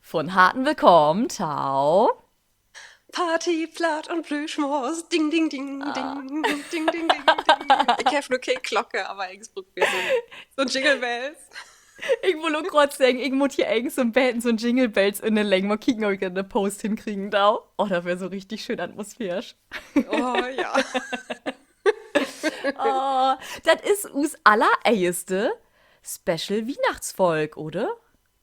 Von harten Willkommen, ciao. Party, Platt und Plüschmaus. Ding, ding, ding, Ah. ding, ding, ding, ding, ding. Ich habe nur keine Glocke, aber ich brauche mir so ein Jingle Bells. Ich will auch gerade sagen, ich muss hier eigentlich so ein Betten, so ein Jingle Bells in den Längen. Mal kicken, ob ich einen Post hinkriegen da. Oh, das wäre so richtig schön atmosphärisch. Oh ja. Oh, das ist us allererste Special Weihnachtsvolk, oder?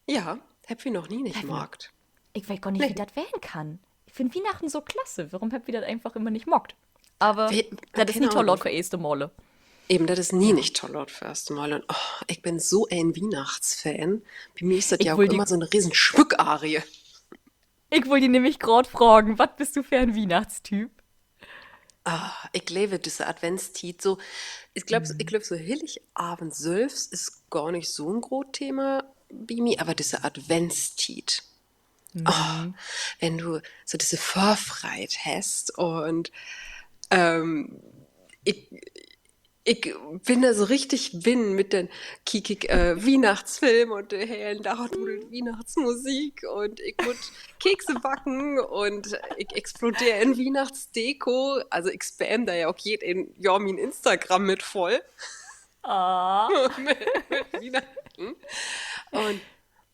Ja, hab ich noch nie nicht Hab ich noch. mockt. Ich weiß gar nicht, wie Nee. das werden kann. Ich finde Weihnachten so klasse. Warum habt ihr das einfach immer nicht mockt? Aber das ist nie Keine toll laut Ahnung. für erste Male. Eben, das ist nie Ja. nicht toll laut für erste Mal. Und oh, ich bin so ein Weihnachtsfan. Bei mir ist das ja Ich auch will immer die so eine riesen Schmückarie. Ich wollte ihn nämlich gerade fragen, was bist du für ein Weihnachtstyp? Ah, ich liebe diese Adventstiet. So, ich glaub, so Heiligabend selbst ist gar nicht so ein großes Thema bei mir, aber diese Adventstiet. Oh, Mhm. wenn du so diese Vorfreude hast und ähm, ich, ich bin da so richtig bin mit den Kikik Weihnachtsfilm und der hellen Dachdudel Weihnachtsmusik und ich muss Kekse backen und ich explodiere in Weihnachtsdeko. Also ich spam da ja auch jeden Jahr mein Instagram mit voll Ah. mit Weihnachten. Und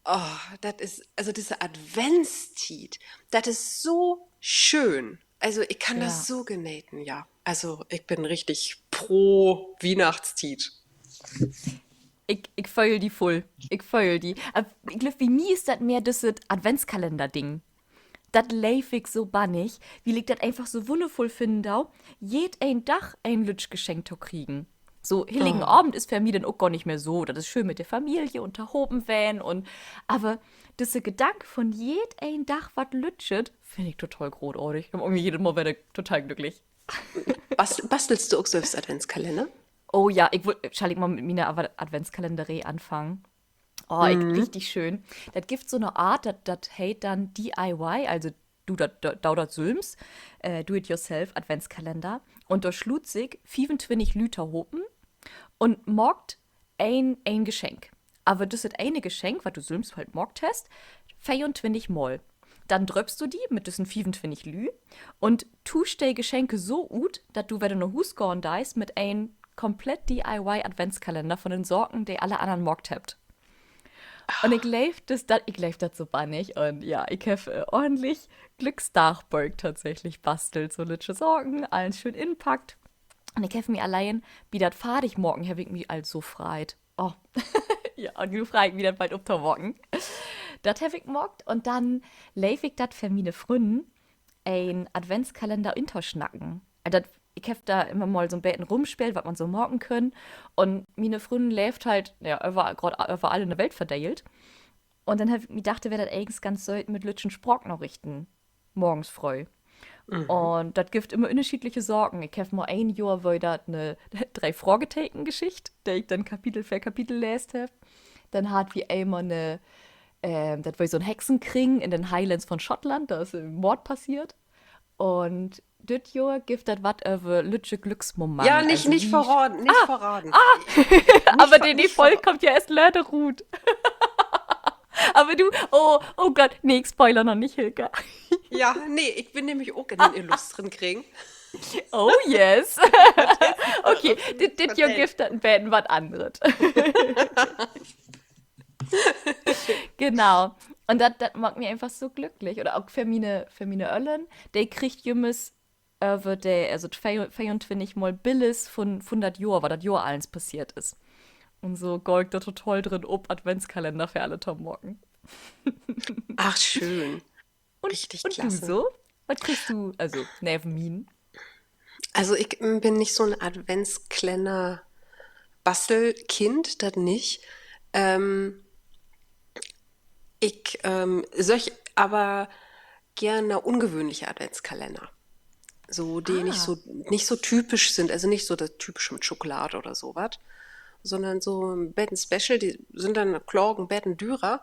oh, das ist, also diese Adventstiet, das ist so schön. Also ich kann das Ja. so genießen, ja. Also ich bin richtig pro Weihnachtstiet. Ich feul die voll. Ich feul die. Aber ich glaube, wie mir ist das mehr das Adventskalender-Ding. Das leif ich so bannig, wie ich das einfach so wundervoll finde, jed ein Dach ein Lütsch geschenkt zu kriegen. So, Heiligen Oh. Abend ist für mich dann auch gar nicht mehr so. Das ist schön mit der Familie und der Hobenvan und, aber diese Gedanke von jed ein Dach wat lütschet, finde ich total großartig. Ich bin irgendwie jedes Mal werde total glücklich. Bastelst du auch selbst Adventskalender? Oh ja, schall ich mal mit meiner Adventskalender anfangen. Oh, richtig schön. Das gibt so eine Art, das heißt dann DIY, also du dat Sülms, Do-it-yourself Adventskalender. Und da schlut sich 25 Lüter hopen und morgt ein Geschenk. Aber das ist eine Geschenk, was du Sülms halt morgt hast, 24 Mal. Dann dröpst du die mit diesen 25 Lü und tust die Geschenke so gut, dass du, wenn du noch Hus gorn deist, mit ein komplett DIY Adventskalender von den Sorgen, die alle anderen morgt habt. Und ich leif das so bannig und ja, ich habe ordentlich Glücksdachberg tatsächlich bastelt, so litsche Sorgen, alles schön inpackt. Und ich habe mir allein, wie das fadig morgen, habe ich mich all so freit. Oh, ja, und du freit wie das bald upterwocken. Das habe ich mockt und dann leif ich das für meine Fründen ein Adventskalender interschnacken. Also ich habe da immer mal so ein bisschen rumspielt, was man so morgen können. Und meine Freundin läuft halt, ja, gerade über alle in der Welt verteilt. Und dann habe ich mir gedacht, wäre das eigentlich ganz so mit Lütschen Sprock noch richten. Morgens früh. Und das gibt immer unterschiedliche Sorgen. Ich habe mal ein Jahr, wo ich da eine drei Fragezeichen-Geschichte, der ich dann Kapitel für Kapitel lest habe. Dann hat wie einmal das war so ein Hexenkring in den Highlands von Schottland, da ist ein Mord passiert. Und das Jahr gibt das was über Lütsche Ja, Glücksmoment. nicht, Also nicht wie. verraten, nicht verraten. Aber die Nicht Folge verraten. kommt ja erst leider gut. Aber du, oh Gott, nee, ich spoiler noch nicht, Hilke. Ja, nee, ich bin nämlich auch in den illustren Kriegen. Oh yes. Okay, Das muss das Jahr vertellen. gibt das ein bisschen was anderes. Genau. Und das macht mir einfach so glücklich. Oder auch für meine Öllen, der kriegt jemals über der, also 24 Mal Billis von das Jahr, was das Jahr alles passiert ist. Und so gold da total drin, ob Adventskalender für alle Tomorgen. Ach, schön. Und, Richtig und du klasse. so? Was kriegst du, also, neben mir? Also ich bin nicht so ein Adventskalender Bastelkind, das nicht. Ähm, solch aber gerne ungewöhnliche Adventskalender. So, die Ah. nicht so typisch sind, also nicht so das typische mit Schokolade oder sowas, sondern so ein Betten Special, die sind dann klar ein Betten dürer.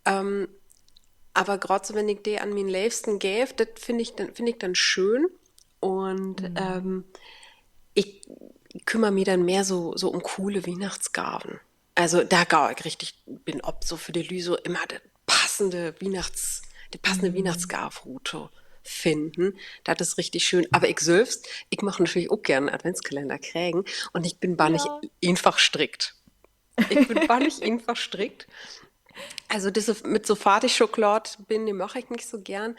Aber gerade so, wenn ich die an meinen Liebsten gäbe, das finde ich dann schön. Und Mhm. ich kümmere mich dann mehr so um coole Weihnachtsgaben. Also da gar ich richtig bin, ob so für die Lüso immer das die passende Weihnachtsgarfroute finden. Das ist richtig schön. Aber ich selbst, ich mache natürlich auch gerne Adventskalender kriegen und ich bin bannig Ja. einfach strikt. Ich bin bannig einfach strikt. Also das mit so Fertigschokolade bin, die mache ich nicht so gern.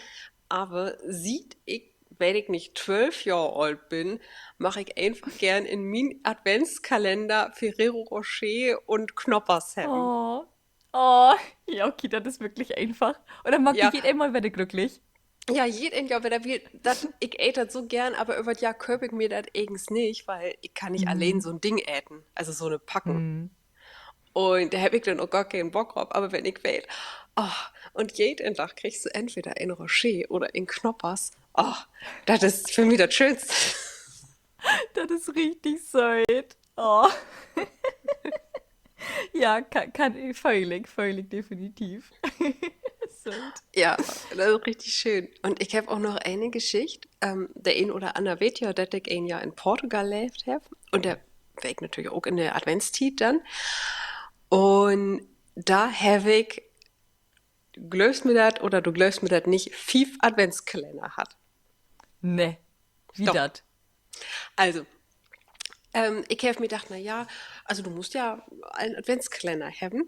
Aber sieht ich, wenn ich nicht 12 Jahre alt bin, mache ich einfach gern in meinen Adventskalender Ferrero Rocher und Knoppers haben. Oh. Oh. Ja, okay, das ist wirklich einfach. Und dann mag die Ja, jeder immer wieder glücklich. ja, jeden Jahr wieder ich ät das so gern, aber über das Jahr köp ich mir das eigens nicht, weil ich kann nicht allein Mhm. so ein Ding äten, also so eine Packen. Mhm. Und da hab ich dann auch gar keinen Bock drauf. Aber wenn ich will, oh, und jeden Tag kriegst du entweder ein Rocher oder ein Knoppers. Oh, das ist für mich das Schönste. Das ist richtig süß. Oh. Ja, völlig definitiv. Süß. Ja, das ist richtig schön. Und ich habe auch noch eine Geschichte. Der ein oder andere weiß ja, dass ich ein Jahr in Portugal gelebt habe. Und der war ich natürlich auch in der Adventszeit dann. Und da habe ich, glaubst mir das oder du glaubst mir das nicht, 5 Adventskalender hat. Ne, wie Doch. dat? Also, ich habe mir gedacht, na ja, also du musst ja einen Adventskalender haben.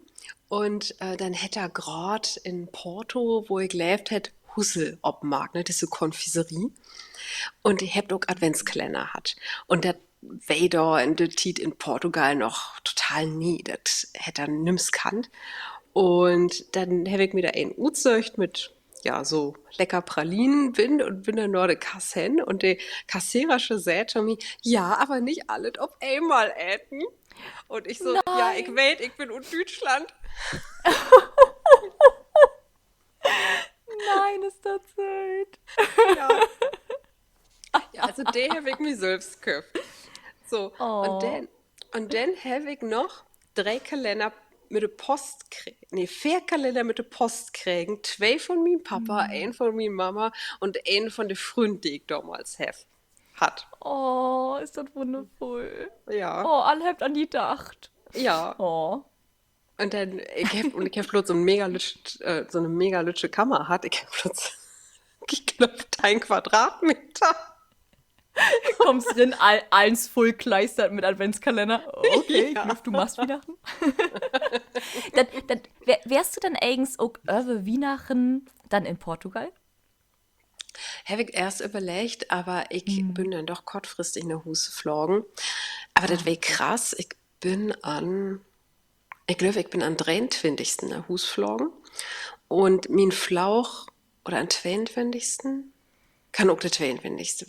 Und dann hätte er gerade in Porto, wo ich gelebt hätte, Hussel ob Markt, ne? Das ist so Konfiserie. Und ich hab auch Adventskalender hat. Und das war da in der Tiet in Portugal noch total nie. Das hätte er nimm's kannt. Und dann habe ich mir da einen uzeugt mit, ja, so lecker Pralinen bin dann noch de Kasse hin und die Kassiererische sagt mir, ja, aber nicht alles auf einmal äten. Und ich so, ja, ich Nein. weiß, ich bin in Deutschland. Nein, ist das süß. Ja, ja, also den habe ich mir selbst gekauft. So, Oh. und dann habe ich noch 3 Kalender mit der Post kriegen. Nee, 4 Kalender mit der Post kriegen. 2 von meinem Papa, Hm. ein von meiner Mama und einen von der Freund, die ich damals hat. Oh, ist das wundervoll. Ja, Oh, alle habt an die gedacht. ja. Oh. Und dann, ich hab bloß so eine mega lütsche Kammer hat. Ich hab bloß, ich glaube, 1 Quadratmeter. Kommst drin, eins voll kleistert mit Adventskalender. Okay, Ja. Glück, du machst Weihnachten. Wärst du dann eigens auch über Weihnachten dann in Portugal? Habe ich erst überlegt, aber ich Hm. bin dann doch kurzfristig nach Hause geflogen. Aber das Ah, wäre okay. krass. Ich glaube, ich bin am 23. nach Hause geflogen. Und mein Flauch, oder am 22. Kann auch der 22.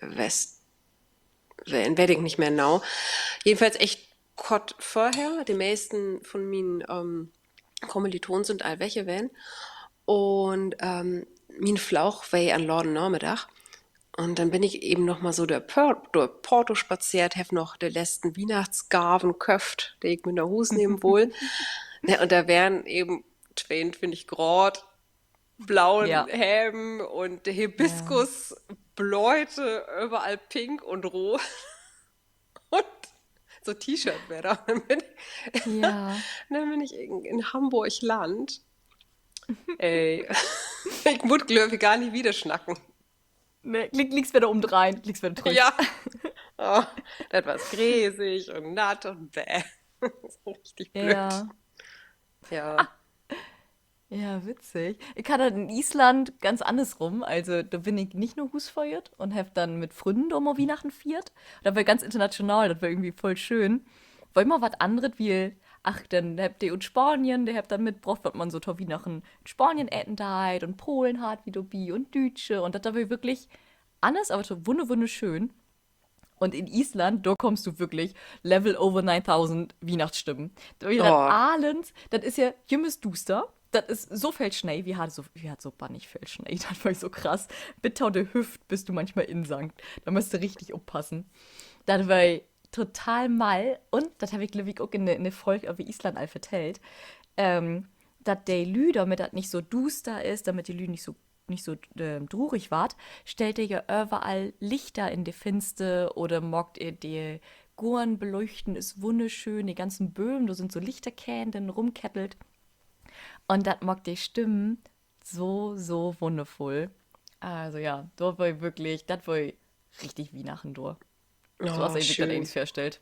West, weiß ich nicht mehr genau. Jedenfalls echt kurz vorher. Die meisten von meinen Kommilitonen sind all welche wären. Und mein Flauch war an Lorden Nachmittag. Und dann bin ich eben noch mal so durch Porto spaziert, hab noch die letzten Weihnachtsgaben köft, die ich mit nach Hause nehmen wohl. Ne, und da wären eben 22 Grad, blauen Ja. Helm und der Ja. Hibiskus, Bläute, überall pink und rot und so T-Shirt wäre da. Ja. Dann bin ich in Hamburg Land. Ey, ich muss, glaube ich, gar nicht wieder schnacken. Ne, liegst wieder umdrehen, liegst wieder drück. Ja, oh, das war gräsig und natt und bäh. So richtig blöd. Ja. Ja. Ja, witzig. Ich hatte in Island ganz andersrum. Also, da bin ich nicht nur Husfeuert und hab dann mit Freunden da mal Weihnachten viert. Das war ganz international, das war irgendwie voll schön. War immer was anderes wie, ach, dann habt ihr in Spanien, der habt dann mitgebracht, was man so toll Weihnachten in Spanien äten deit und Polen hat, wie Dobi und Dütsche. Und das war wirklich anders, aber so wunderschön. Und in Island, da kommst du wirklich Level over 9000 Weihnachtsstimmen. Da ist das Oh, Ahlens, das ist ja Jümmes Duster. Das ist so viel Schnee, wie hat so bannig viel Schnee. Das war so krass. Bitter der Hüft bist du manchmal insankt. Da musst du richtig aufpassen. Das war total mal. Und das habe ich, glaube ich, auch in der Folge über Island all vertellt. Dass die Lü, damit das nicht so duster ist, damit die Lü nicht so drurig ward, stellt ihr ja überall Lichter in die Finste oder mockt ihr die Guren beleuchten, ist wunderschön, die ganzen Böhmen, da sind so Lichterkännen rumkettelt. Und das mag die Stimmen so, so wundervoll. Also ja, da war ich wirklich, das war ich richtig Weihnachten durch. So als Oh, ich sich das schön. eigentlich vorstellt.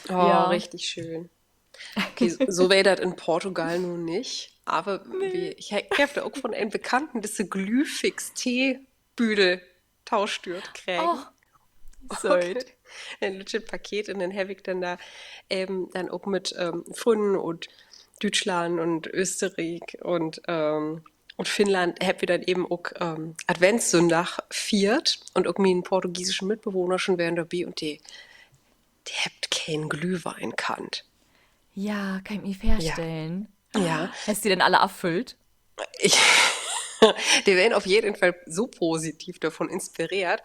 Oh, Ja, richtig schön. Okay, so wäre das in Portugal nun nicht. Aber nee. ich habe auch von einem Bekannten, dass sie Glühfix-Teebüdel tauschtürt kriegen. Oh, Okay. Seid. Ein legit Paket und dann habe ich dann da eben dann auch mit Pfunden und Deutschland und Österreich und Finnland habe ich dann eben auch Adventssonntag viert und auch meinen portugiesischen Mitbewohner schon während dabei und die habt keinen Glühwein kannt. Ja, kann ich mir Ja, vorstellen. ja. Hast du denn alle erfüllt? Ich, die werden auf jeden Fall so positiv davon inspiriert,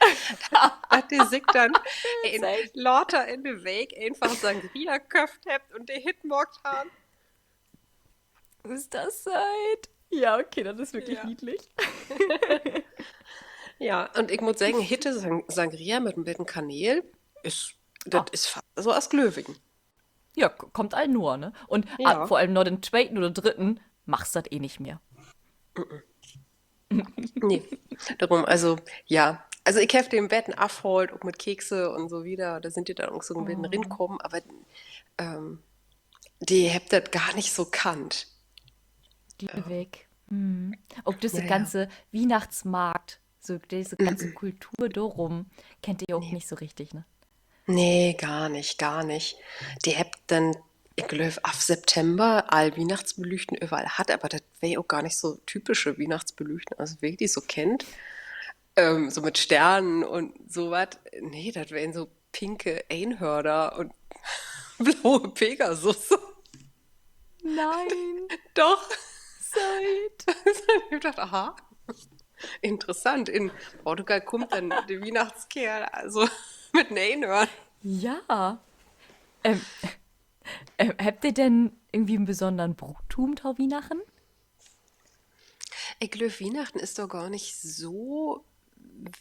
dass die sich dann in Seid. lauter in den Weg einfach Sangria köpft habt und die Hitmockt haben. Ist das seid? Ja, okay, das ist wirklich Ja. niedlich. Ja, und ich muss sagen, Hitte Sangria mit ein bisschen Kanäle das Ah, ist fast so aus Glöwigen. ja, kommt all nur, ne? Und Ja, vor allem nur den zweiten oder dritten machst du das eh nicht mehr. nee. Darum, also, ja. Also ich habe den Betten abgeholt, auch mit Kekse und so wieder. Da sind die dann auch so ein bisschen Oh. rinkommen, aber ähm, die habt das gar nicht so kannt. Glühwein. Hm. Ob diese Ja, ja. ganze Weihnachtsmarkt, so diese ganze Kultur darum, kennt ihr auch Nee. nicht so richtig, ne? Nee, gar nicht, gar nicht. Die habt dann, ich glaube, ab September all Weihnachtsbeleuchten überall hat, aber das wäre auch gar nicht so typische Weihnachtsbeleuchten, also wie die so kennt. So mit Sternen und sowas. Nee, das wären so pinke Einhörner und blaue Pegasus. Nein, Doch. seid. Ich dachte, aha, interessant. In Portugal kommt dann der Weihnachtskerl, also mit einem Einhorn. Ja. Ähm, habt ihr denn irgendwie einen besonderen Brauchtum da Weihnachten? Ich glaube, Weihnachten ist doch gar nicht so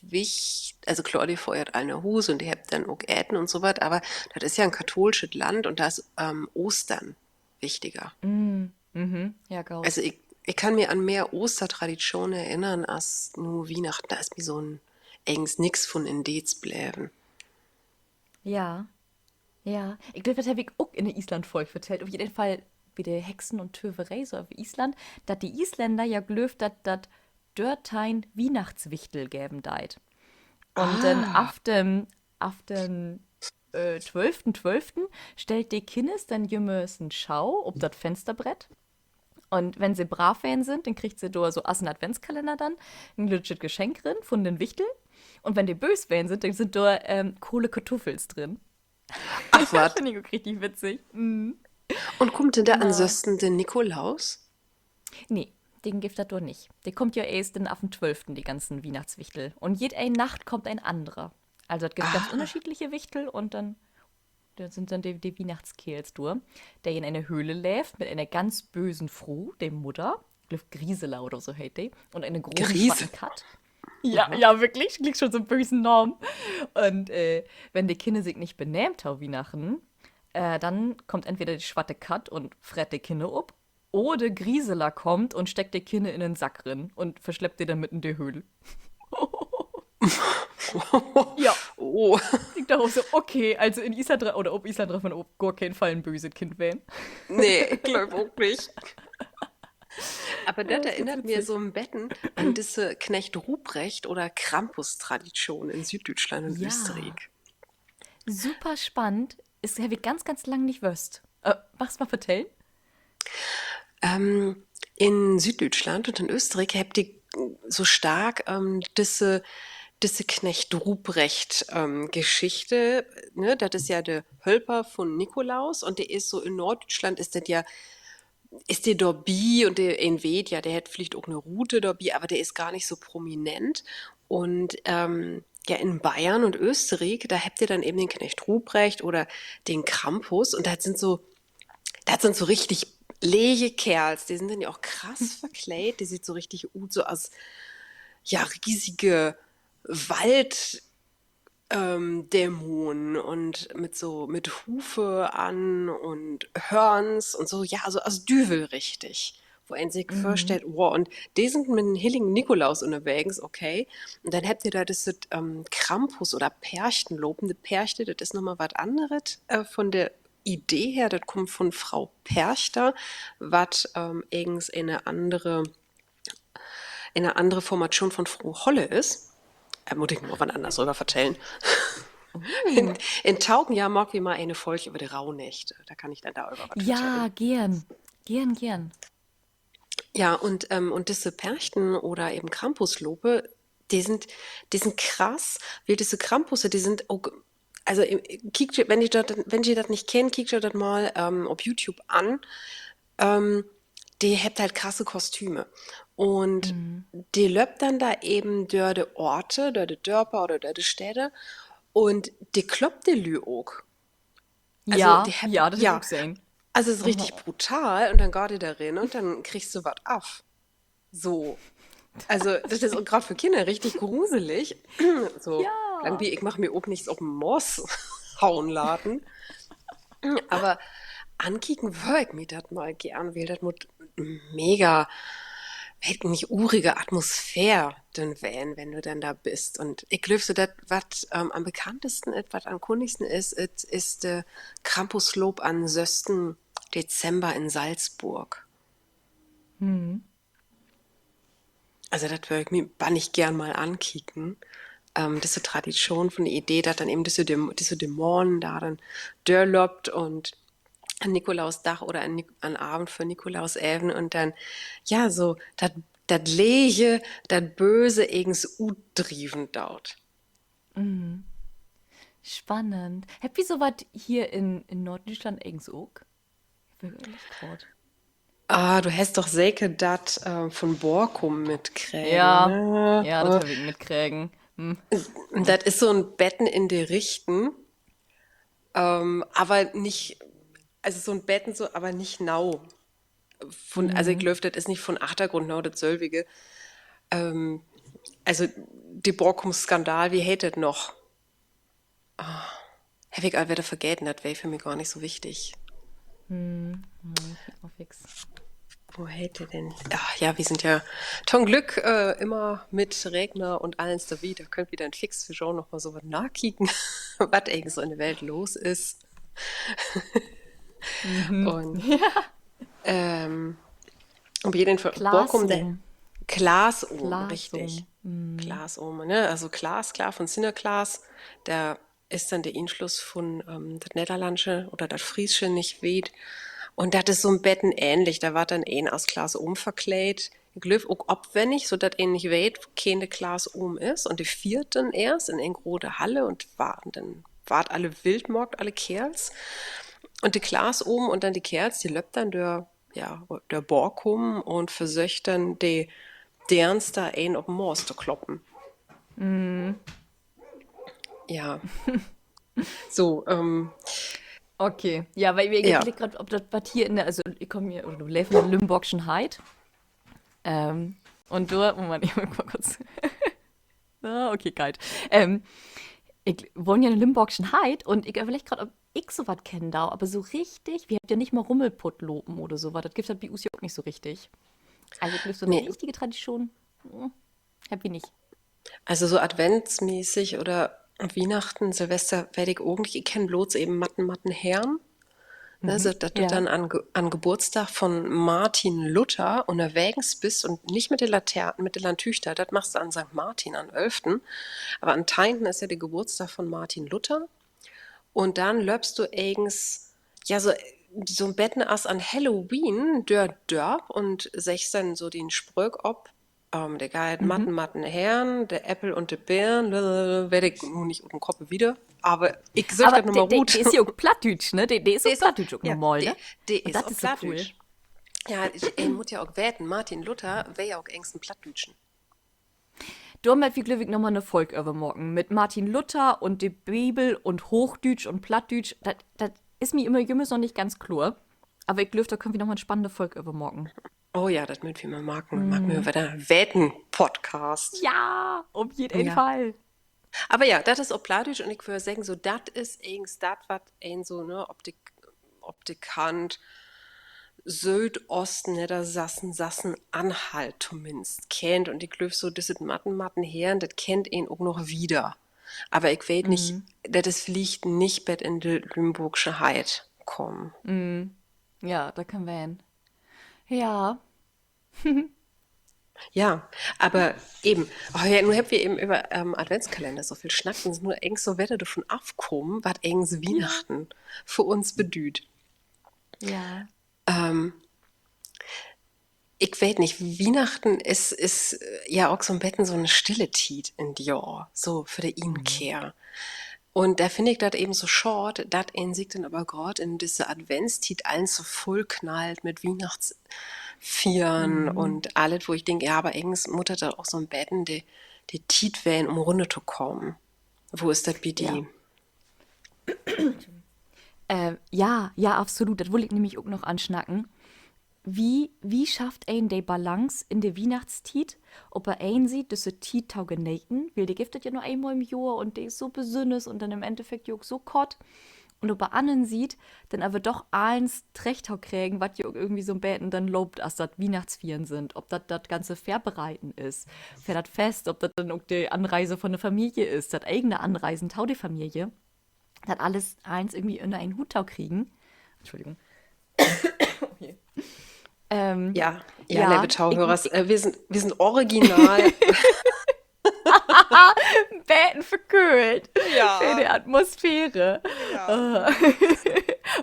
wichtig. Also klar, die feiert eine Hus und die habt dann auch Äten und so was, aber das ist ja ein katholisches Land und da ist Ostern wichtiger. Mm, mhm, ja, Gaut. Also ich kann mir an mehr Ostertraditionen erinnern als nur Weihnachten. Da ist mir so ein eigens nix von in Dez bleiben. Ja, ja. Ich glaube, das habe ich auch in der Island-Folge erzählt. Auf jeden Fall wie die Hexen und Töverei so auf Island, dass die Isländer ja glöft, dass das dort ein Weihnachtswichtel geben deit. Und dann Ah, auf dem 12.12. stellt die Kindes dann jemals eine Schau ob das Fensterbrett. Und wenn sie brav werden sind, dann kriegt sie da so aus dem Adventskalender dann ein legit Geschenk drin von den Wichtel. Und wenn die bös werden sind, dann sind da Kohle Kartoffels drin. ach Das was. finde ich auch richtig witzig. Mhm. Und kommt denn da Genau. ansonsten der Nikolaus? Nee, den gibt das doch nicht. Der kommt ja erst dann auf den 12., die ganzen Weihnachtswichtel. Und jede eine Nacht kommt ein anderer. Also es gibt ganz Ah, unterschiedliche Wichtel und dann da sind dann die Weihnachtskehls durch, der in eine Höhle lebt mit einer ganz bösen Frau, dem Mutter, ich glaub Grisela oder so heißt die, und einer großen Grise. schwarzen Kat. Ja, ja, wirklich, klingt schon so einen bösen Namen. Und wenn die Kinder sich nicht benehmt haben Weihnachten, dann kommt entweder die schwarze Kat und fret die Kinder ab, oder Grisela kommt und steckt die Kinder in den Sack drin und verschleppt die dann mit in die Höhle. Ja, Oh, ich dachte auch so, okay, also in Island oder ob Island darf man auf gar keinen Fall ein böses Kind wählen. nee, ich glaube auch nicht. Aber Ja, das ist ganz erinnert mir witzig. so ein Betten an diese Knecht Ruprecht oder Krampus-Tradition in Süddeutschland und Österreich. Ja, super spannend. Ist habe ich ganz, ganz lang nicht wüsst. Mach's mal vertellen? In Süddeutschland und in Österreich habt ihr so stark diese Knecht Ruprecht Geschichte, ne? Das ist ja der Hölper von Nikolaus und der ist so in Norddeutschland ist das ja ist der dabei und der in Weet, ja, der hat vielleicht auch eine Route dabei, aber der ist gar nicht so prominent. Und ja, in Bayern und Österreich, da habt ihr dann eben den Knecht Ruprecht oder den Krampus und das sind so richtig leje Kerls, die sind dann ja auch krass verkleidet, die sieht so richtig gut so aus, ja, riesige Wald, Dämonen und mit Hufe an und Hörns und so, ja, also Düvel richtig. wo ein sich Mhm. vorstellt, wow, und die sind mit einem heiligen Nikolaus unterwegs, okay. Und dann habt ihr da das Krampus oder Pärchenlob. Die Perchte, das ist nochmal was anderes von der Idee her, das kommt von Frau Perchter, was eigens eine andere Formation von Frau Holle ist. Muss ich mal was anderes drüber vertellen. In, Uh. in Taugenjahr mag wir mal eine Folge über die Rauhnächte. Da kann ich dann darüber was vertellen. Ja, gern. Gern, gern. Ja, und diese Perchten oder eben Krampuslope, die sind, die sind krass, weil diese Krampusse, die sind auch, also wenn ihr das nicht kennt, kickt ihr das mal auf YouTube an. Ähm, Die habt halt krasse Kostüme. Und Mhm. die löbt dann da eben durch die Orte, durch die Dörper oder durch die Städte und die kloppt die Lü auch. Also die Ja, habt, ja, das habe ich auch ja, gesehen. also es ist richtig Oh. brutal und dann geht ihr da rein und dann kriegst du was ab. So. Also, das ist gerade für Kinder richtig gruselig. So, lang Ja. wie ich mache mir auch nichts auf den Moss hauen laden. Aber ankicken würde ich mir das mal gern, weil das muss mega, weet nicht, urige Atmosphäre dann wären, wenn du dann da bist. Und ich glaube, so das, was am bekanntesten ist, was am kundigsten ist, ist der Krampuslob an 6. Dezember in Salzburg. Mhm. Also das würde ich mir bannig gern mal ankicken. Diese Tradition von der Idee, dass dann eben diese Dämonen da dann dörlobt und an Nikolausdach oder an Abend für Nikolausäven und dann, ja, so, das Leje, das Böse eigens driven dort. Mhm. Spannend. Habt ihr sowas hier in Norddeutschland eigens auch? Ich überlege gerade. Ah, du hast doch säke dat von Borkum mitkriegen, Ja, ne? ja, das habe ich mitkriegen. Hm. Hm. Das ist so ein Betten in der Richten, aber nicht, also so ein Betten so, aber nicht nau. Also ich Mhm. glaube, das ist nicht von Achtergrund nau, das Sölwige. Also die Borkum-Skandal, wie hättet noch? Hab ich all wieder vergessen, das wäre für mich gar nicht so wichtig. Hm. Hm, ich krieg noch fix. Wo hätte denn? Ach ja, wir sind ja zum Glück immer mit Regner und alles da wieder. Könnt wieder ein Fix für Jean noch mal so was nachkicken, was eigentlich so in der Welt los ist. Mhm. Und Ja. ähm, auf jeden Fall Borkum, der Glasohm. Glasohm, richtig. Glasohm. Mhm. Glasohm, ne? Also Glas, klar, von Sinterklaas, der ist dann der Einfluss von das Niederlandsche oder das Friesische nicht weht. Und das ist so ein Betten ähnlich. Da war dann ein aus Glas verkleidet. Ich glaube auch abwendig, so dass ein nicht weht, keine Glas ist. Und die viert dann erst in eine große Halle und wart alle Wildmorgt, alle Kerls. Und die Glas und dann die Kerls, die löppt dann der Borkum und versöcht dann die derns da ein auf den Moos zu kloppen. Mhm. Ja, so, Okay. Ja, weil ich ja. überlege gerade, ob das was hier in der, also ich komme hier, oder du lebst in der Lümbokschen Heid. Und du, Moment, ich muss mal kurz. Ah, okay, geil. Ich wohne ja in der Limbokschen Heid und ich überlege gerade, ob ich sowas kenne da, aber so richtig, wir haben ja nicht mal Rummelputtlopen oder sowas. Das gibt es halt bei uns ja auch nicht so richtig. Also ich glaube, so eine Nee, richtige Tradition, hab ich nicht. also so adventsmäßig oder Weihnachten, Silvester werde ich irgendwie, ich kenne bloß eben Matten Herren. Ne, so, Mhm. dass du Ja. dann an Geburtstag von Martin Luther unterwegs bist und nicht mit der Laterne, mit der Lantüchter, das machst du an St. Martin, an 11. Aber an Teinten ist ja der Geburtstag von Martin Luther. Und dann löpst du eigens, ja, so ein Betten as an Halloween, der Dörp und sechst dann so den Spröck ob. Der Geil, Mhm. Matten Herren, der Äppel und der Birn, werde ich nun nicht um den Kopf wieder. Aber ich sag Aber das nochmal der gut. ist ja auch Plattdeutsch, ne? Der ist Der auch ist auch, Plattdeutsch auch ja, normal, der, ne? der Und ist das auch ist so cool. Plattdeutsch. Ja, ich muss ja auch weten, Martin Luther wäre ja auch engsten Plattdeutschen. Du hast wie Glückwig nochmal eine Folge übermorgen mit Martin Luther und die Bibel und Hochdeutsch und Plattdeutsch. Das ist mir immer jümmers noch nicht ganz klar. Aber ich glaube, da können wir nochmal eine spannende Folge übermorgen. Oh ja, das mögt wir mal machen. Mag mir Mhm. wieder Wetten-Podcast. Ja, auf jeden Ja. Fall. Aber ja, das ist auch Plattdeutsch und ich würde sagen, so, das ist eigens das, was ein so, ne, ob die Kant Südosten Niedersassen, Anhalt zumindest kennt. Und ich glaube so, das Matten Herren, das kennt ihn auch noch wieder. Aber ich weiß nicht, Mhm. dass es vielleicht nicht bet in die Lümburgische Heid kommen. Mhm. Ja, da können wir hin. Ja. Ja, aber eben, oh ja, nur habt wir eben über Adventskalender so viel schnackt und nur eng so Wetter davon aufkommen, was engs Ja. Weihnachten für uns bedüht. Ja. Ähm, ich weiß nicht, Weihnachten ist ja auch so ein Betten so eine stille Tiet in die Jahr, so für die Mhm. Inkehr. Und da finde ich das eben so short, dat ein sich dann aber gerade in diese Adventstiet allen so voll knallt mit Weihnachtsvieren Mhm. und alles, wo ich denke, ja, aber eigens mutter da auch so ein Betten, die Tiet wären, um Runde zu kommen. Wo ist das bei Ja. die? Ja, ja, absolut. Das will ich nämlich auch noch anschnacken. Wie schafft ein die Balance in der Weihnachtstiet? Ob er ein sieht, dass er Tiet taugeneten, weil der giftet ja nur einmal im Jahr und der ist so besünnes und dann im Endeffekt auch so kott. Und ob er anderen sieht, dann aber doch eins Trechtau kriegen, was ja irgendwie so ein Beten dann lobt, als das Weihnachtsvieren sind. Ob das ganze Verbereiten ist, für das Fest, ob das dann auch die Anreise von der Familie ist, das eigene Anreisen, tau die Familie. Das alles eins irgendwie in einen Huttau kriegen. Entschuldigung. Okay. Ja, ja, liebe Ja, Schauhörers, wir sind original. Beten verkühlt für die Ja, Atmosphäre. ja. Äh.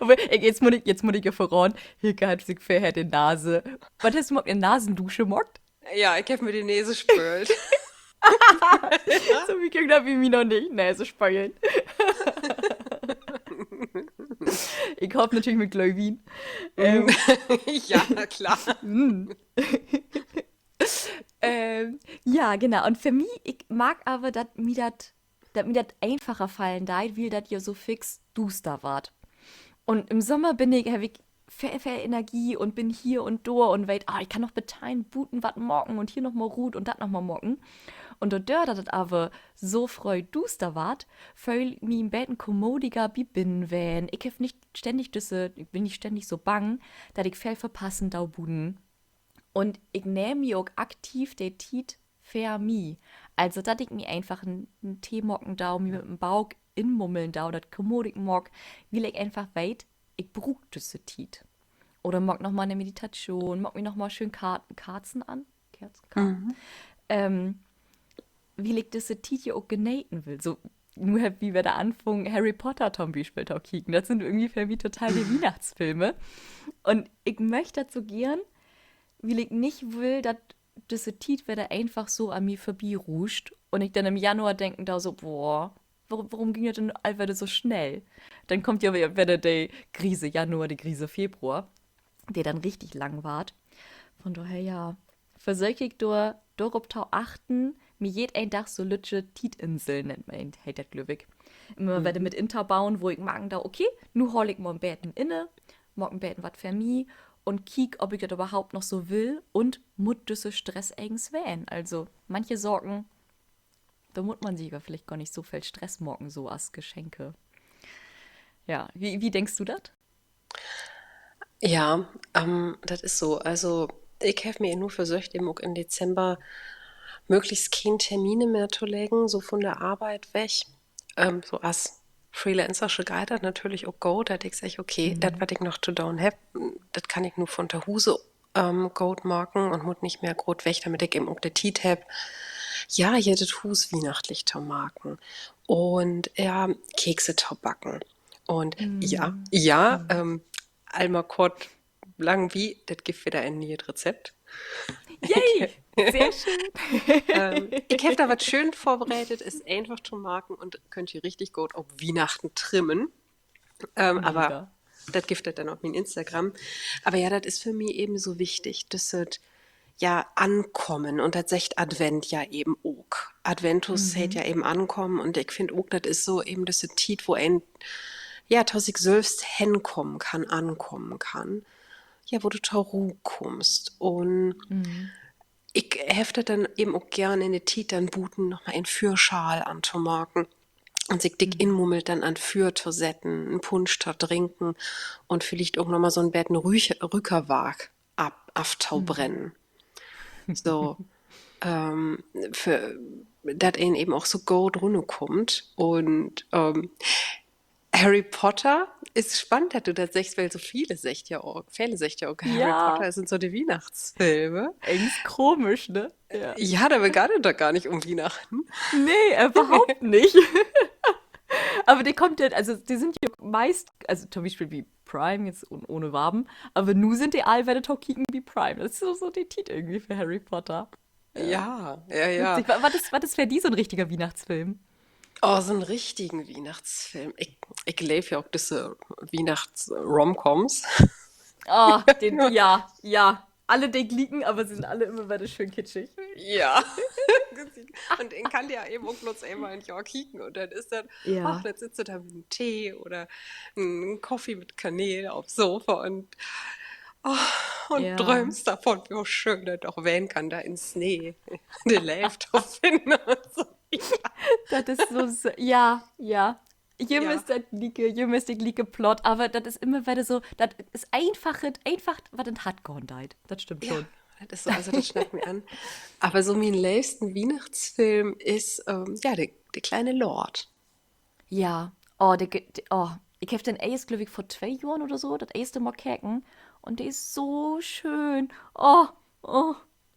Aber jetzt muss ich ja voran, hier hat sich vorher die Nase. Was hast du mal eine Nasendusche mockt? Ja, ich habe mir die Nase spült. So wie kriegt er wie mir noch nicht Nase speilen. Ich hoffe natürlich mit Gläubin. Ähm, Ja, klar. ja, genau. Und für mich, ich mag aber, dass mir das einfacher fallen da, weil das ja so fix duster ward. Und im Sommer habe ich viel Energie und bin hier und da und weiß, ich kann noch beteiligen, booten, was morgen und hier noch mal ruht und das noch mal morgen. Und dort, dass das aber so freu duster ward, fühl mich im Betten kommodiger wie bin, wenn ich hab nicht ständig ich bin nicht ständig so bang, dass ich viel verpassen da buden. Und ich nehme mir auch aktiv der Tiet für mich. Also, dass ich mir einfach einen Tee mocken da, mir mit dem Bauch inmummeln da, oder kommodig mock, will ich einfach weit, ich brauch diese Tiet. Oder mock noch mal eine Meditation, mock mir noch mal schön Karten an. Karten. Mhm. Ähm, Wie ich diese Tiet ja auch genaten will. So, nur wie wir da anfangen, Harry Potter zum Beispiel da kicken. Das sind irgendwie für mich total die Weihnachtsfilme. Und ich möchte das so gern, weil ich nicht will, dass diese Tiet wieder einfach so an mir vorbeiruscht und ich dann im Januar denken da so, boah, warum ging das denn allweil so schnell? Dann kommt ja wieder der Krise Januar, die Krise Februar, der dann richtig lang wart. Von daher ja, versuche ich darauf zu achten, mir jed ein Dach so lütsche Tietinseln nennt man, hey, das glücklich. Immer werde Mhm. mit Inter bauen, wo ich magen da, okay, nu hol ich mal ein Betten inne, morgen Betten wat für mi und kiek, ob ich das überhaupt noch so will und mut düsse Stress eigens wählen. Also, manche Sorgen, da mut man sich ja vielleicht gar nicht so viel Stress morgen so als Geschenke. Ja, wie denkst du das? Ja, das ist so. Also, ich habe mir nur versucht, eben auch im Dezember möglichst keine Termine mehr zu legen, so von der Arbeit weg. So als Freelancerische Guide natürlich auch go, dass ich sage, okay, das, Mhm. was ich noch zu tun habe, das kann ich nur von der Huse gut machen und muss nicht mehr gut weg, damit ich eben auch der Tiet habe. Ja, hier das Hus weihnachtlich zu machen und ja, Kekse zu backen. Und ja, Mhm. ja, Mhm. Alma Kort lang wie, das gibt wieder ein neues Rezept. Ich, Yay! Sehr schön. ich habe da was schön vorbereitet, ist einfach zu machen und könnt ihr richtig gut auf Weihnachten trimmen. Aber Mega. das gibt es dann auf mein Instagram. Aber ja, das ist für mich eben so wichtig, dass es ja ankommen und das sagt Advent ja eben auch. Adventus heißt Mhm. ja eben ankommen und ich finde auch, das ist so eben das Tiet, wo ein ja, dass ich selbst hinkommen kann, ankommen kann. Ja, wo du zur Ruhe kommst. Und Mhm. ich hefte dann eben auch gerne in die Tiet dann buten, nochmal einen Fürschal anzumarken. und sich dick Mhm. inmummelt dann an Fürtoisetten, einen Punsch da trinken und vielleicht auch noch mal so ein Betten Rückerwag ab Aftau Mhm. brennen. So, ähm, für dat ihn eben auch so gut runterkommt. Und Harry Potter ist spannend, dass du das sagst, weil so viele sagt ja auch, Harry Ja, Potter sind so die Weihnachtsfilme. engst komisch, ne? Ja. Ja, da begann doch gar nicht um Weihnachten. Nee, überhaupt nicht. Aber die kommt ja, also die sind ja meist, also zum Beispiel wie Prime, jetzt ohne Waben, aber nu sind die allwerde kicken wie Prime. Das ist so die Titel irgendwie für Harry Potter. Ja. Ja, ja, ja. Witzig. Was ist für die so ein richtiger Weihnachtsfilm? Oh, so einen richtigen Weihnachtsfilm. Ich lebe ja auch diese Weihnachts-Romcoms. Ah, ja, ja. Alle den liegen, aber sie sind alle immer wieder schön kitschig. Ja. Und den kann der eben auch bloß einmal in Jahr kicken. Und dann ist dann, ach, Ja, dann sitzt du da mit einem Tee oder einem Kaffee mit Kanäle aufs Sofa und ja. träumst davon, wie schön das doch werden kann, da in Schnee. Den Laptop finden und so. Das ist ja, ja. Ja, Je müsst liege Plot, aber das ist immer wieder so, das ist einfach, was das hat gehandelt. Das stimmt ja, schon. das ist so, also das schnackt mir an. Aber so mein liebsten Weihnachtsfilm ist, ja, der kleine Lord. Ja, ich habe den Ace, glaube ich, vor 2 Jahren oder so, das erste Mal kecken. Und der ist so schön. Oh,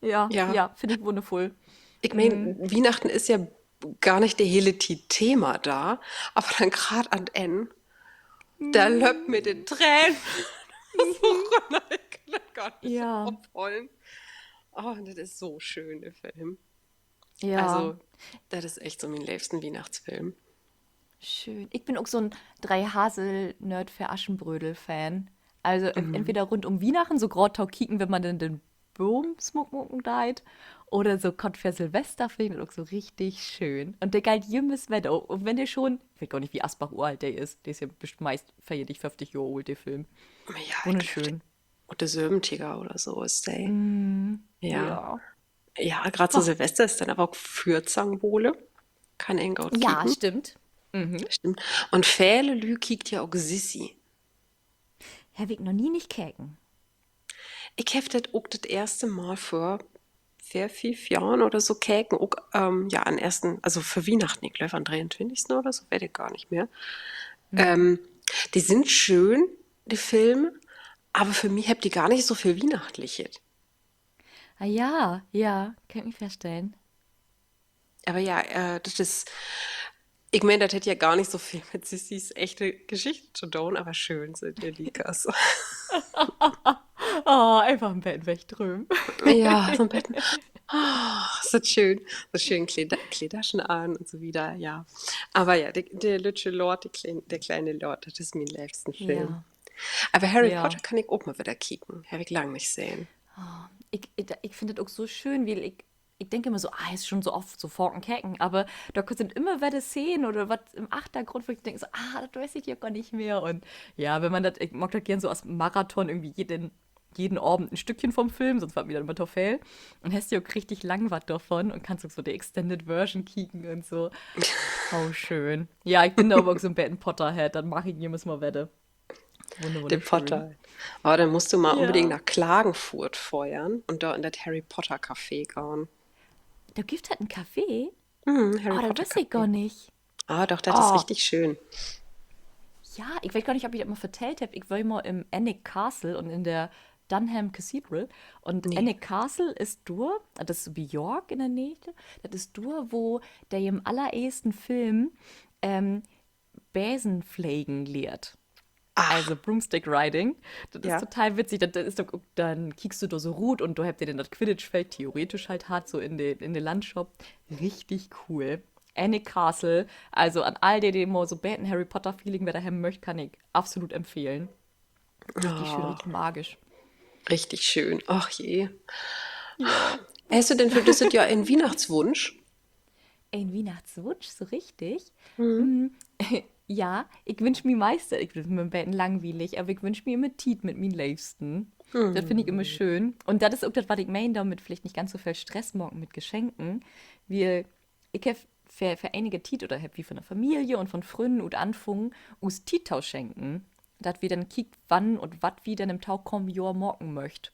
ja, Ja, ja, finde ich wundervoll. ich meine, Mm. Weihnachten ist ja gar nicht der hele Thema da, aber dann gerade an N, da löppt mir Mm. die Tränen so Mhm. runter, ich kann das gar nicht Ja, aufholen. Oh, das ist so schön, der Film. ja, Also, das ist echt so mein liebsten Weihnachtsfilm. schön. Ich bin auch so ein drei Hasel-Nerd für Aschenbrödel-Fan. Also entweder rund um Weihnachten, so gerade Tau kicken, wenn man dann den Baum smucken deit, oder so Gott für Silvester finde ich auch so richtig schön. Und der galt jümmes Wetter. Und wenn der schon, ich weiß gar nicht, wie Asbach uralt der ist. Der ist ja bestimmt meist feierlich 50 Jahre alt, der Film. Ja, ich glaube, Wunderschön. und der Söbentiger oder so ist der. Mm, Ja. ja. Ja, gerade zu Oh, Silvester ist dann aber auch Fürzahnbowle. Kann ein gut ja, kicken. stimmt. Mhm. Stimmt. Und viele Lü kiekt ja auch Sissi. Herr Weg noch nie nicht käken. Ich habe das auch das erste Mal vor 4, 5 Jahren oder so käken, auch, ja, an ersten, also für Weihnachten, ich glaube am 23. oder so, weiß ich gar nicht mehr. Mhm. Ähm, Die sind schön, die Filme, aber für mich habt die gar nicht so viel Weihnachtliches. Ah ja, ja, kann ich mir vorstellen. Aber ja, das ist, ich meine, das hätte ja gar nicht so viel mit Sissys echte Geschichte zu tun, aber schön sind die Likas. Oh, einfach im Bett wegdrüben. Ja, so ein Betten. So schön. So schön Kleiderchen an und so wieder, ja. Aber ja, der Lütsche Lord, der kleine Lord, das ist mein liebsten Film. Ja, Aber Harry Potter ja. kann ich auch mal wieder kicken. Habe ich lang nicht sehen. Ich finde das auch so schön, weil ich denke immer so, ist schon so oft so Forken Kecken, aber da sind immer wieder Szenen oder was im Achtergrund, wo ich denke so, das weiß ich ja gar nicht mehr. Und ja, wenn man das, ich mag das gern so als Marathon irgendwie jeden Abend ein Stückchen vom Film, sonst war mir dann immer to viel. Und hast ja auch richtig lang was davon und kannst auch so die Extended Version kicken und so. Oh, schön. Ja, ich bin da aber auch so ein Betten Potterhead, dann mache ich jedes Mal Wette. Der Wunderschön. Potter. Aber dann musst du mal unbedingt Ja. nach Klagenfurt feuern und da in das Harry Potter Café gehen. Da gibt halt einen Café. Harry Oh, das Potter weiß ich gar Café. nicht. Ah, doch, das ist Oh, richtig schön. ja, ich weiß gar nicht, ob ich das mal vertellt habe. Ich war immer im Alnwick Castle und in der Dunham Cathedral. Und Nee. Alnwick Castle ist durch, das ist so wie York in der Nähe, das ist durch, wo der im allerersten Film ähm, Besenfliegen lehrt. Ach, Also Broomstick Riding. Das ist ja. total witzig. Das ist doch, dann kiekst du da so Rut und du habt dir dann das Quidditch-Feld theoretisch halt hart so in den Landshop. Richtig cool. Annie Castle, also an all die, die mal so beten Harry Potter-Feeling wer daheim möchte, kann ich absolut empfehlen. Richtig schön, Oh, richtig magisch. richtig schön. Ach je. Ja. Hast du denn für das Jahr einen Weihnachtswunsch? Ein Weihnachtswunsch, so richtig. Mhm. Mm, ja, ich wünsche mir meistens, ich bin mit dem Betten langweilig, aber ich wünsche mir immer Tiet mit meinen Liebsten. Das finde ich immer Hm. schön. Und das ist auch das, was ich meine, damit vielleicht nicht ganz so viel Stress morgen mit Geschenken. Wir, ich habe für einige Tiet oder wie von der Familie und von Freunden und Anfungen us Tietau schenken. Dat wir dann kiekt, wann und wat wir dann im Tau kommen, Jahr morgen möcht.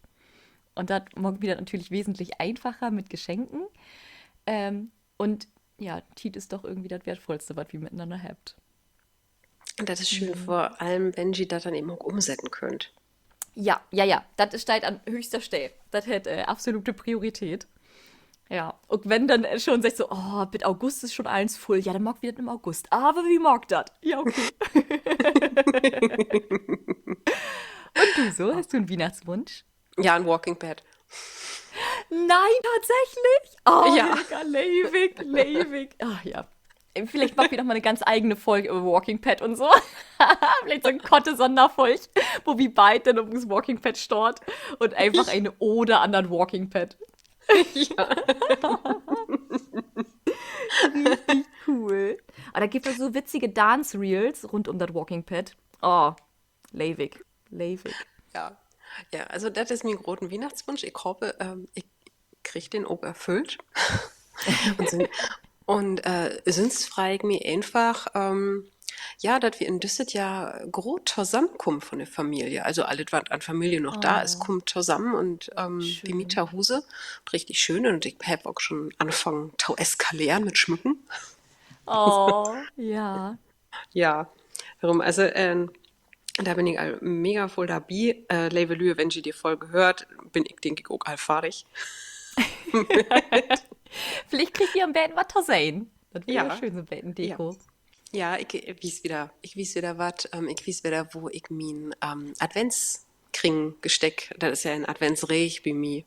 Und das morgen wieder natürlich wesentlich einfacher mit Geschenken. Und ja, Tiet ist doch irgendwie das Wertvollste, was wir miteinander habt. Und das ist schön, vor allem, wenn Sie das dann eben auch umsetzen könnt. Ja. Das steht an höchster Stelle. Das hat absolute Priorität. Ja, und wenn dann schon sagt so, oh, mit August ist schon alles voll. Ja, dann mag wieder im August. Aber wie mag das? Ja, okay. Und du so? Hast du einen Weihnachtswunsch? Ja, ein Walking Pad. Nein, tatsächlich? Oh, Ja. mega Leivig. Ach ja. Vielleicht machen wir noch mal eine ganz eigene Folge über Walking Pad und so. Vielleicht so ein Kotte-Sonderfolge, wo wir beide dann um das Walking Pad stort und einfach eine Ode an das Walking Pad. Ja. Richtig cool. Aber da gibt es so witzige Dance-Reels rund um das Walking Pad. Oh, Leivig. Ja. Ja, also das ist mein großen Weihnachtswunsch. Ich hoffe, ich kriege den auch erfüllt. Sonst frage ich mich einfach, ja, dass wir in dieses Jahr groß zusammenkommen von der Familie. Also alles, was an Familie noch da ist, kommt zusammen und die Schön. Mieterhuse richtig schön. Und ich habe auch schon angefangen zu eskalieren mit Schmücken. Oh, ja. Ja, darum, also da bin ich all mega voll dabei. Liebe Lüe, wenn sie die Folge hört, bin ich, denke ich, auch allfahrig. Vielleicht kriegt ihr am Betten was zu sehen. Das wäre Ja. schön, so Bettendeko. Ja, ich wies wieder. Ich wies wieder was. Ich wies wieder, wo ich mein Adventskring gesteck. Das ist ja ein Adventsrech wie mir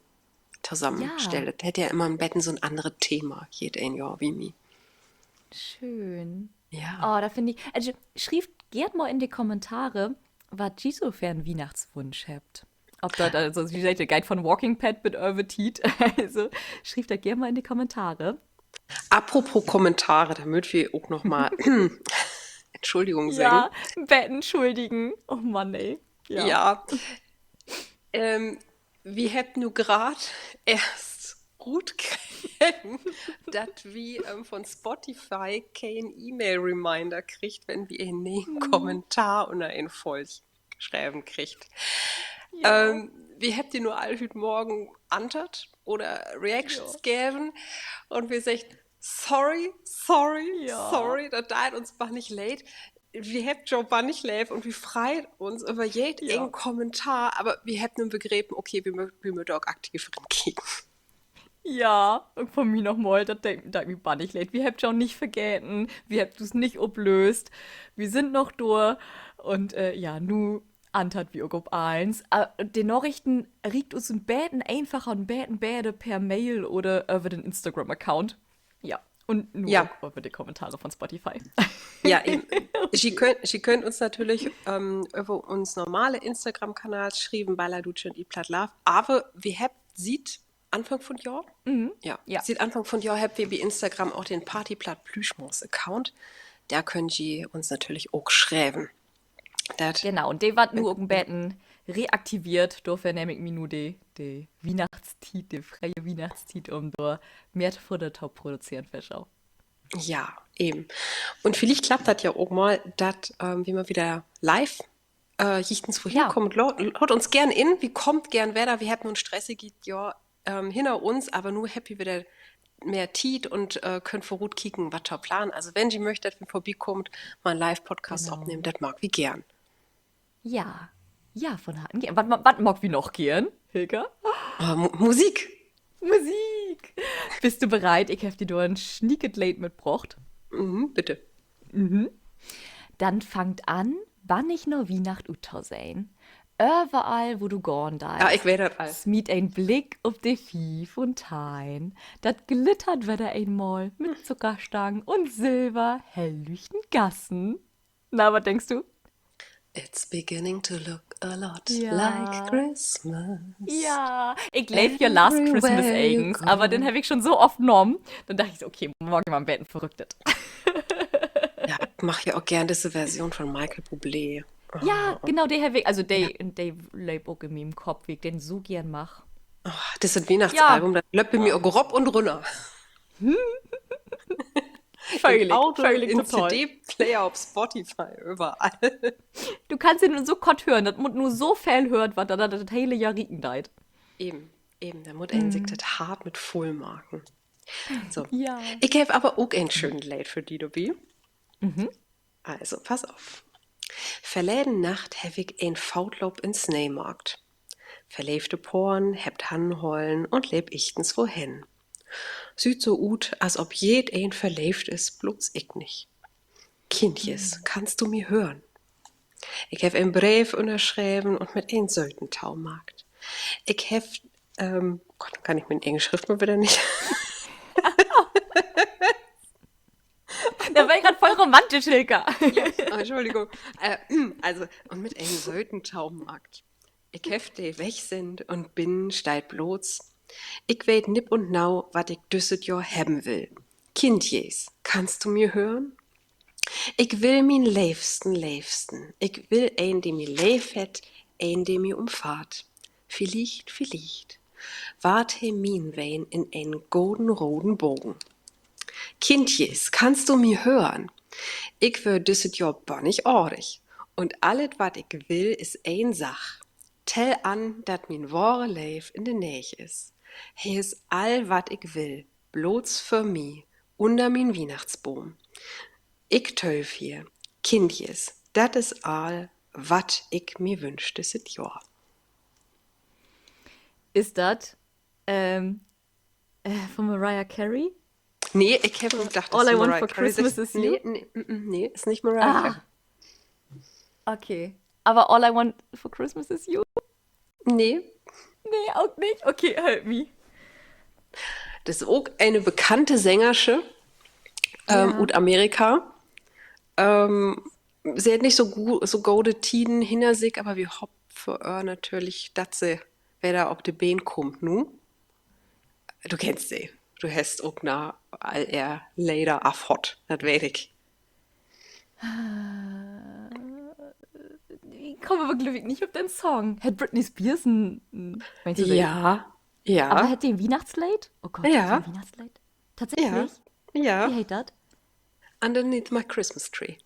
zusammenstelle. Das hätte ja immer im Betten so ein anderes Thema, ein Jahr wie mir. Schön. Ja. Oh, da finde ich. Also, schrieb gerne mal in die Kommentare, was ihr so für einen Weihnachtswunsch habt. Ob dort, also, wie gesagt, der Guide von Walking Pad mit Irve Tiet. Also, schrieb da gerne mal in die Kommentare. Apropos Kommentare, damit wir auch noch mal Entschuldigung sagen. Ja, Betten entschuldigen. Oh Mann, ey. Ja. Wir hätten nur gerade erst gut kriegen, dass wir von Spotify kein E-Mail-Reminder kriegt, wenn wir einen Kommentar unter eine Folge geschrieben kriegt. Wir hätten die nur alle heute Morgen antert oder Reactions geben und wir sagen, sorry, das tut uns war nicht leid. Wir hätten schon war nicht leid und wir freuen uns über jeden engen Kommentar, aber wir hätten einen begriffen, okay, wir möchten auch aktiv reingehen. Ja, und von mir nochmal, das denkt mir gar nicht leid. Wir habt schon nicht vergessen, wir habt es nicht oblöst, wir sind noch durch und ja, nu antert wie auch ob eins. Die Nachrichten riegt uns im Beten einfacher und beten beide per Mail oder über den Instagram-Account. Ja, und nur auch über die Kommentare von Spotify. Ja, eben. Sie könnt uns natürlich über uns normale Instagram-Kanal schreiben, Balladuce und Love. Aber wir habt sieht Anfang von Jahr? Ja. Sieht Anfang von Jahr habt wir bei Instagram auch den Partyplatt Plüschmaus-Account. Da könnt ihr uns natürlich auch schreiben. Genau, und der wird nur irgendwann reaktiviert, dafür nehme ich mir nur die Weihnachtstiet, die freie Weihnachtstiet, um da mehr Futter zu produzieren für Schau. Ja, eben. Und vielleicht klappt das ja auch mal, dass wie man wieder live jichtens wohin kommt. Haut uns gern in, wie kommt gern wer da, wir hätten uns stressig Jahr hinter uns, aber nur happy wieder mehr Tiet und könnt vor Ruth kicken, was wir planen. Also wenn Sie möchtet, wenn vorbeikommt, mal einen Live-Podcast aufnehmen, das mag wie gern. Ja, von Harten gern. Was mag wie noch gern, Hilke? Musik. Musik! Bist du bereit? Ich habe dir da ein Sneaket Late mitgebracht. Bitte. Dann fangt an, wann ich nur Weihnacht Utter sein. Überall, wo du gorn da Ja, ich werde das alles. Smiet ein Blick auf die Vieh und Tein. Dat glittert wieder einmal mit Zuckerstangen und Silber, helllichten Gassen. Na, was denkst du? It's beginning to look a lot Ja. like Christmas. Ja, ich lebe ja Last Christmas Everywhere you eigens, go. aber den habe ich schon so oft genommen. Dann dachte ich so, okay, morgen mal im Bett verrücktet. Ja, ich mache ja auch gerne diese Version von Michael Bublé. Ja, genau, der Herr Weg, also der lebt auch in meinem Kopf, wie ich den so gern mach. Das ist ein Weihnachtsalbum, das löppe mir auch grob und runter. Im Auto, völlig im total. CD-Player, auf Spotify, überall. Du kannst ihn nur so Gott hören, das muss nur so viel hört, was da das hele Jahr rieken deit. Eben, eben, da muss ein sich das hart mit Vollmarken. So. Ja. Ich habe aber auch ein schönes Lied für die, Dobby. Also, pass auf. Verleden Nacht hab ich ein Fautlob in Sneymarkt. Verleefte Poren, hebt Hannenhollen und leb ichtens wohin. Süd so ut, als ob jed ein verleeft is, bloß ich nicht. Kindjes, kannst du mir hören? Ich hab ein Brief unterschrieben und mit ein Söldentau markt. Ich hab, Gott, kann ich mit Englisch Schrift mal wieder nicht. Der war gerade voll romantisch, Hilka. Entschuldigung. Also, und mit einem Söldentaumarkt. Ich hef de weg sind und bin steit bloß. Ich weet nipp und nau, wat ich düsset Jahr hebben will. Kindjes, kannst du mir hören? Ich will min leefsten. Ich will ein, dem mir leef het, ein, dem mir umfahrt. Vielleicht, wart he min wein in ein golden-roten Bogen. Kindjes, kannst du mir hören? Ich wär düsset Jahr bonnig ordig. Und alles, wat ich will, is ein Sach. Tell an, dat min wahre Leif in de Nähe is. He is all, wat ich will, bloß für mi, unter min Weihnachtsbaum. Ich töf hier, Kindjes, dat is all, wat ich mir wünsch disset Jahr. Ist das von Mariah Carey? Nee, ich hab gedacht, All das I ist Want Mariah for Carey. Christmas is You? Nee, ist nicht Mariah Carey. Okay. Aber All I Want for Christmas is You? Nee, Nee, auch nicht. Okay, help me. das ist auch eine bekannte Sängersche Ja. aus Amerika. Sie hat nicht so gute Tiden hinter sich, aber wir hoffen für natürlich, dass sie wieder auf die Beine kommt, nu. Du kennst sie. Du hast auch nach all er leider afhot, das weiß ich. Ich komme aber glücklich nicht auf den Song. Hat Britney Spears meinst du den? Ja, Aber ja, hat den Weihnachtslied? Oh Gott, ja, hat den Weihnachtslied? Tatsächlich? ja. Wie heißt das? Underneath my Christmas tree.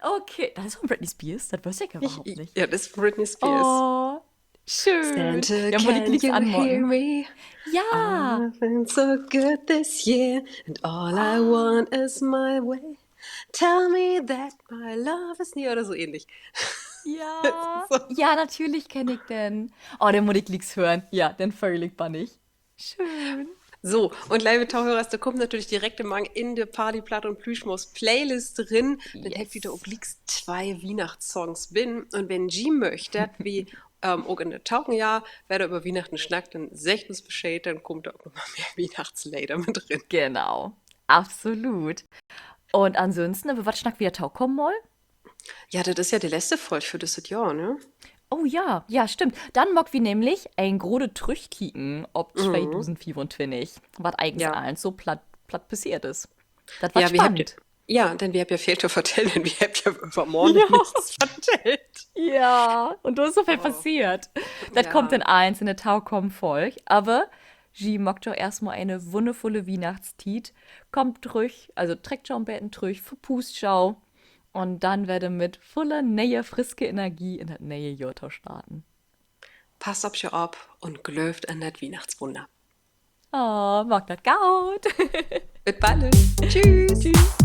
Okay. Das ist von Britney Spears? Das wusste ich überhaupt nicht. Ja, das ist Britney Spears. Oh, schön. Santa, Ja, wollte ich can nichts you hear anmachen. me? Ja. I've been so good this year, and all I want is my way. Tell me that my love is near, oder so ähnlich. Ja. So. Ja, natürlich kenne ich den. Oh, den muss ich nix hören. Ja, den völlig bannig. Schön. So, und liebe Tauhörers, da kommt natürlich direkt im Mang in der Partyplatte und Plüschmaus Playlist drin. Dann hätt wieder obliegst 2 Weihnachtssongs bin. Und wenn G möchte, wie auch in der Taugenjahr, wer da über Weihnachten schnackt, dann sagt uns Bescheid, dann kommt da auch nochmal mehr Weihnachtslieder mit drin. Genau. Absolut. Und ansonsten, über was schnackt wieder Tau kommen mal? Ja, das ist ja die letzte Folge für das Jahr, ne? Oh ja, ja, stimmt. Dann mag wir nämlich ein grode Trüch kicken, ob 2024, was eigentlich Ja. allen so platt passiert ist. Das war Ja, wir habt ja, spannend. ja, denn wir haben ja viel zu vertellen, wir haben ja über morgen nichts vertellt. Ja, und da ist so viel passiert. Das Ja. kommt in eins in der Tau kommen Volk. Aber sie mag doch erstmal eine wundervolle Weihnachtstiet. Kommt durch, also trägt schon Betten durch, verpust schau. Und dann werde mit voller neue, friske Energie in das neue Jahr starten. Passt auf euch ab und glöft an das Weihnachtswunder. Oh, mag das gaut. Bis bald. Tschüss. Tschüss.